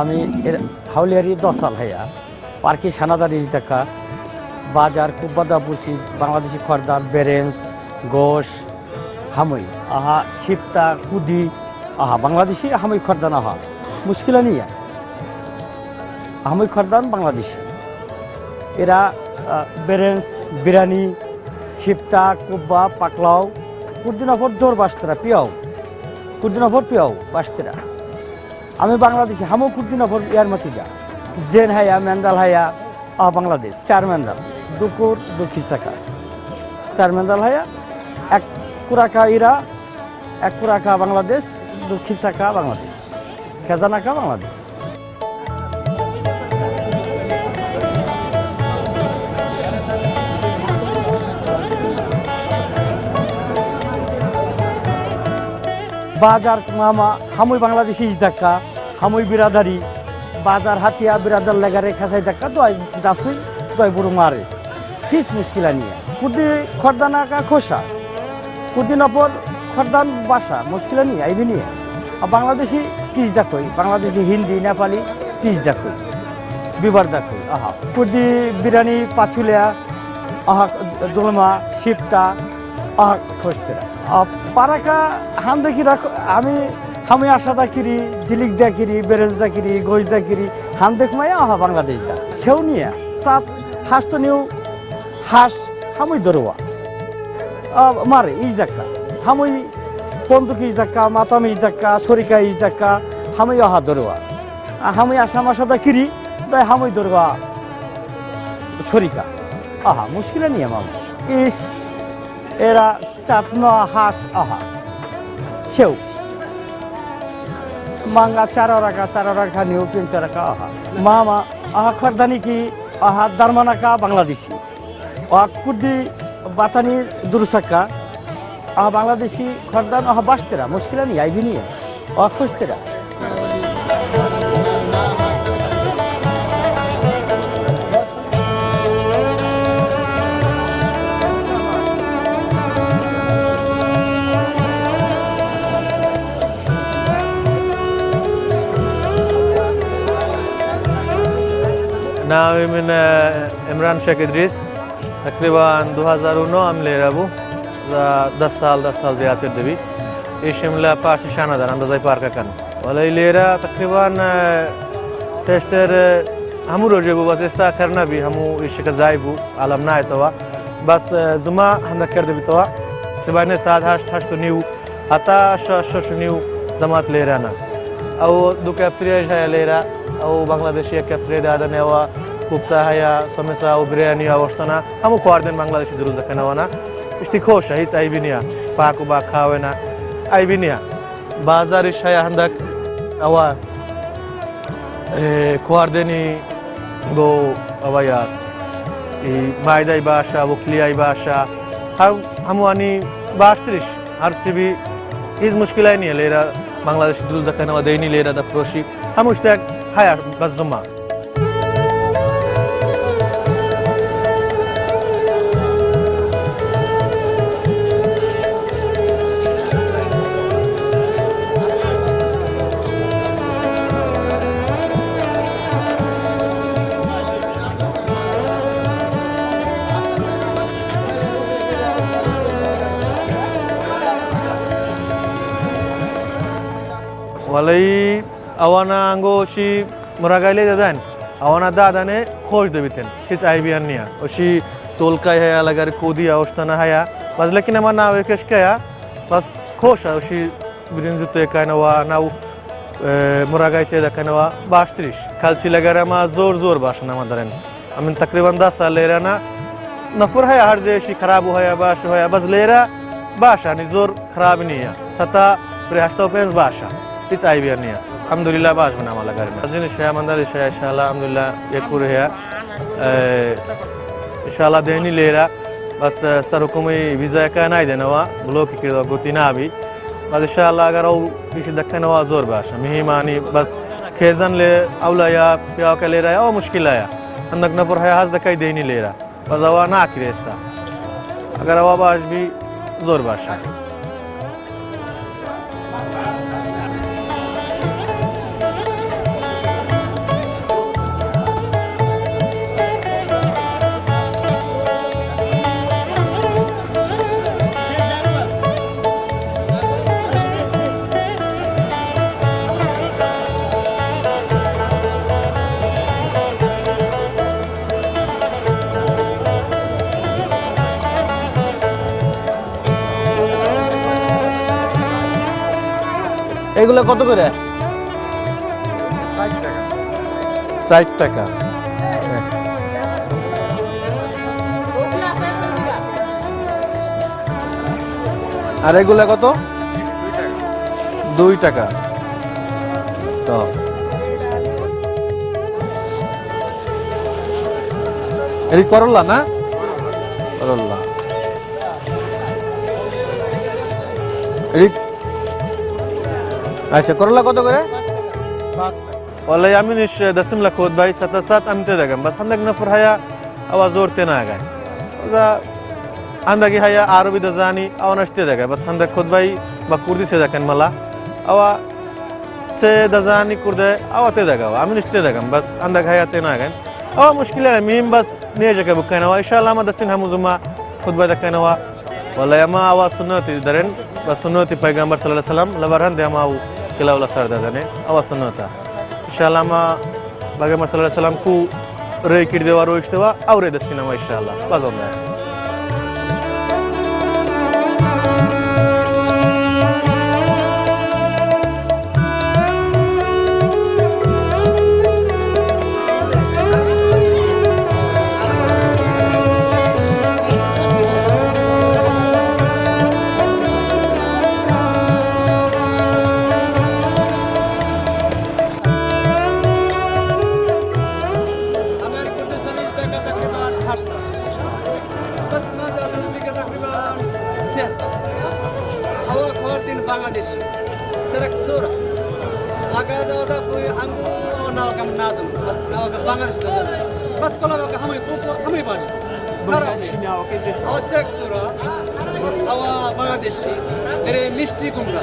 আমি হাউলিয়ারি 10 সাল হইয়া পার্কি সানাদারি দেখা বাজার কুব্বাদাপুসি বাংলাদেশি খরদার বেরেন্স গোশ হামই আহা ছিপতা কুদি আহা বাংলাদেশি হামই খরদান আহা মুশকিল নিয়া হামই খরদান বাংলাদেশি এরা বেরেন্স বিরানি ছিপতা কুব্বা পাকলাও কুদিনাফর জোর বাস্তরা পিয়াও কুদিনাফর পিয়াও বাস্তরা আমি বাংলাদেশি হামো কুদিনাফর ইয়ার মাতিদা জেন হায়া মেন্দাল হায়া বাংলাদেশ 4 মেন্দাল দুকুর দুখিসাকা 4 মেন্দাল হায়া এক কুরাকা ইরা এক কুরাকা বাংলাদেশ দুখিসাকা বাংলাদেশ খাজানাকা বাংলাদেশ बाजार मामा हामुई बांग्लादेशी धक्का हामुई बिरादारी बाजार हाथिया बिरादार लगारे खासाई धक्का तो दासुई तो बुरु मारे किस मुश्किल नहीं है कुदी खरदाना का खोसा कुदी नपर खरदान भाषा मुश्किल नहीं है भी नहीं है अब बांग्लादेशी तीस दकोई बांग्लादेशी हिंदी नेपाली 30 दकोई बिबार दकोई आहा कुदी बिरानी पाचुलिया आहा दुलमा शिप्ता आहा खोजतेरा पाराका हाम देखी राखो हमें आशा दाकिरी जिलिक दाकिरी बेरेज दाकिरी गोज दाकिरी हाम देख माया आहा बांग्लादेश दा सेवनिया सात हास तो निउ हास हमें दरवा मारे इज दक्का हमें बंदुक इज दक्का माताम इज दक्का सरिका इज दक्का हमें आहा दरवा हमें आशा माशा दाकिरी तो हमें दरवा सरिका आहा मुश्किल नहीं है मामा इस एरा चापना हास आहा सेव मांगा 4 रखा न्यू 5 रखा आहा मामा आहा खरदानी की आहा दरमाना का बांग्लादेशी आहा कुदी बातानी दुरसका आहा बांग्लादेशी खरदान आहा बास्तेरा मुश्किल नहीं आई भी नहीं है आहा खुशतेरा Now I'm in Imran Sheikh Idris. तकरीबन 2009 हम ले रहा हूँ 10 साल ज़्यादा देवी ये शिमला पास शाना दार अंदाज़ा पार का कन वाला ये ले रहा तकरीबन टेस्टर हमू रोज़े वो बस इस्ता करना भी हमू इश्क़ ज़ाइब हूँ आलम ना है तो वा बस जुमा हम कर दे भी तो वा सिबाने साथ हाश तो न्यू आता शश न्यू जमात ले रहा ना और दो कैप्टरिया है ले रहा और बांग्लादेशी कैप्टरिया आदर ने वा कुप्ता है या समस्या और बिरयानी आवश्यकता हमू क्वार्टन बांग्लादेशी दुरुस्त करना वाना इश्ती खोश है इस आई भी नहीं पाक उबा खावे ना आई भी नहीं बाजार इश है हंदक अवा क्वार्टनी गो अवायात मायदाई बाशा वक्लियाई बाशा हम वानी बाश्तरिश हर चीज़ इस मुश्किल नहीं है ले रहा बांग्लादेश दुरुस्त करना वा देनी ले रहा था प्रोशी हम उस तक है बस जुम्मा वाले अवाना अंगो शी मुरागाइले दादान अवाना दादाने खोज देवितन किस आई भी अन्य उसी तोल का है अलग अगर कोदी आवश्यकता है या बस लेकिन हमारा नाव एक क्या या बस खोश है उसी बिरंजुते का नवा नाव मुरागाइते दा का नवा बाश्तरिश कल सी लगा रहा माँ जोर बाश ना मदरन अमिन तकरीबन 10 साल ले रहा ना नफर है हर जैसी खराब हो या बाश हो या बस ले रहा बाशा नहीं जोर खराब नहीं है सता प्रयास तो पेंस बाशा इस आई भी नहीं है alhamdulillah baş bana amala garim azin şey amandar şey inşallah alhamdulillah yekur ya inşallah deni lera bas sar hukumi viza ka nay denawa blok ki gotina abi bas inşallah agar o iş dakana zor baş mehmani bas खेजन ले अवला या प्याव का ले रहा है और मुश्किल आया अंदर न पर है हाथ दकाई दे नहीं ले रहा बस हवा ना आखिरेस्ता अगर हवा बाज भी जोर बाशा এগুলো কত করে 60 টাকা আর এগুলো কত 2 টাকা তো এই করলা না করলা এই अच्छा करला कत करे والله يا منش دسم لك خود باي سات امته دغم بس عندك نفر هيا आवाज जोरते ना गए जा عندك هيا عربي دزاني او نشته دغه بس عندك خود باي بكردي से दकन मला आवा से दजानी कुर्दे आवते दगा আমি نشته دغم بس عندك هيا ते ना गए او مشكله مهم بس نيجك بكنا ان شاء الله ما دستن همزما خود باي دكنا والله ما आवाज सुनती दरन बस सुनती पैगंबर सल्लल्लाहु अलैहि वसल्लम लबरन दे माऊ किलावला सरदाने आवाज सुनता इंशाल्लाह मा पैगंबर सल्लल्लाहु अलैहि वसल्लम को रे किड देवा रोइष्टवा औरे दस्तिना इंशाल्लाह बाजोंदा Bangladesh, serak sura. Agar ada कोई अंगू और नाव कम नाज़म, बस नाव का बांग्लादेश नाज़म. बस कोला का हमें पुको हमें बाज. और serak sura. आवा बांग्लादेशी, तेरे मिस्टी कुमरा.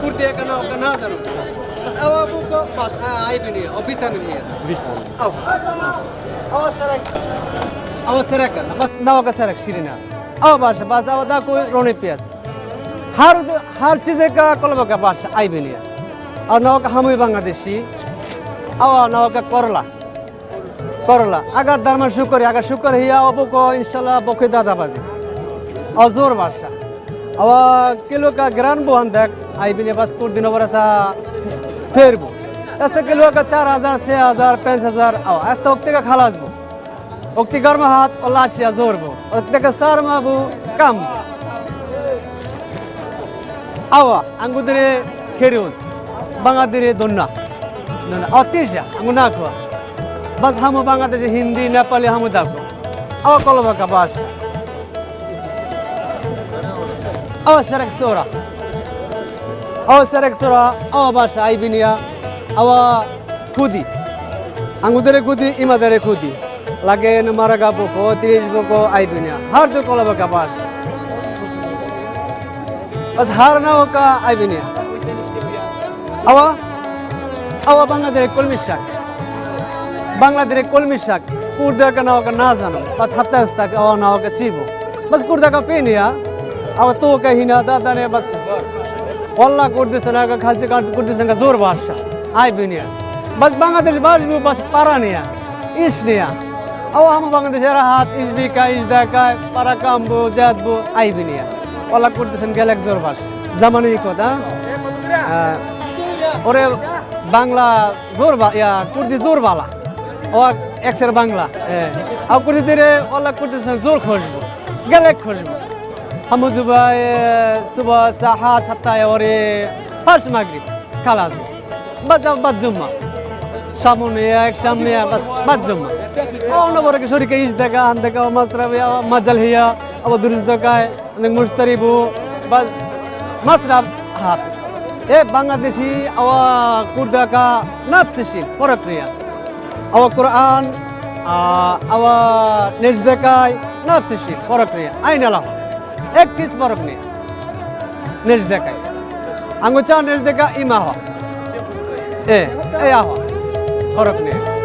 कुर्ते का नाव का नाज़म. बस आवा पुको बस आई भी नहीं, और बीता भी नहीं है. आवा serak का, बस नाव का serak शिरीना. आवा बाश, बस आवा दा कोई रोने पियास. हर चीज़ का कलबा का भाषा आई भी नहीं है और नाव का हम ही बांग्लादेशी और नाव का करला करला अगर धर्म शुक्र अगर शुक्र ही अब को इंशाल्लाह बोखे दादा बाजी और जोर भाषा और किलो का ग्रान बुहान देख आई भी नहीं बस कुछ दिनों बरसा फिर बो ऐसे किलो का 4000 6000 5000 और ऐसे वक्त का खालास बो वक्त गर्म हाथ और लाशिया जोर बो वक्त का सार माबू कम आवा अंगुदरे खेरिउस बांग्लादेशे दोन्ना दोन्ना अतिशा अंगुना को बस हम बांग्लादेश हिंदी नेपाली हम दाको आवा कलबा का भाषा आवा सरक सोरा आवा भाषा आई बिनिया आवा खुदी अंगुदरे खुदी इमादरे खुदी लागे न मारगा बोको 30 बोको आई बिनिया हर जो कलबा का भाषा बस हर नाव का आई भी नहीं आवा आवा बांग्लादेश कोलमी शाक कुर्दा का नाव का ना जानो बस हत्ता तक आवा नाव का चीबो बस कुर्दा का पे नहीं आवा तो कहीं ना दादा ने बस वल्ला कुर्दिस्तान का खालचे का कुर्दिस्तान का जोर भाषा आई भी नहीं बस बांग्लादेश बाज भी बस पारा नहीं इस नहीं आवा हम बांग्लादेश हाथ इस भी का इजदा का पारा काम बो जात बो आई भी नहीं ওলা করতেছেন গ্যালেক জোর বাস জামানি কথা ওরে বাংলা জোর ইয়া কুর্দি জোর বালা ও এক্সের বাংলা আর কুর্দি দিরে ওলা করতেছেন জোর খসবো গ্যালেক খসবো হামু জুবাই সুবা সাহা সাতটায় ওরে ফার্স্ট মাগরিব খালাস বাদ জুম্মা সামনে এক সামনে বাদ জুম্মা অন্য বড় কি শরীকে ইস দেখা আন দেখা মাসরাবি মাজাল হিয়া আবার দুরুস দেখায় অনেক মুস্তারিবু বাস মাসরাব হাত এ বাংলাদেশি আওয়া কুরদাকা নাপসিসিন পরক্রিয়া আওয়া কোরআন আওয়া নেজ দেখায় নাপসিসিন পরক্রিয়া আইনালা এক কিস পরক্রিয়া নেজ দেখায় আঙ্গুচা নেজ দেখা ইমা হ এ আহ পরক্রিয়া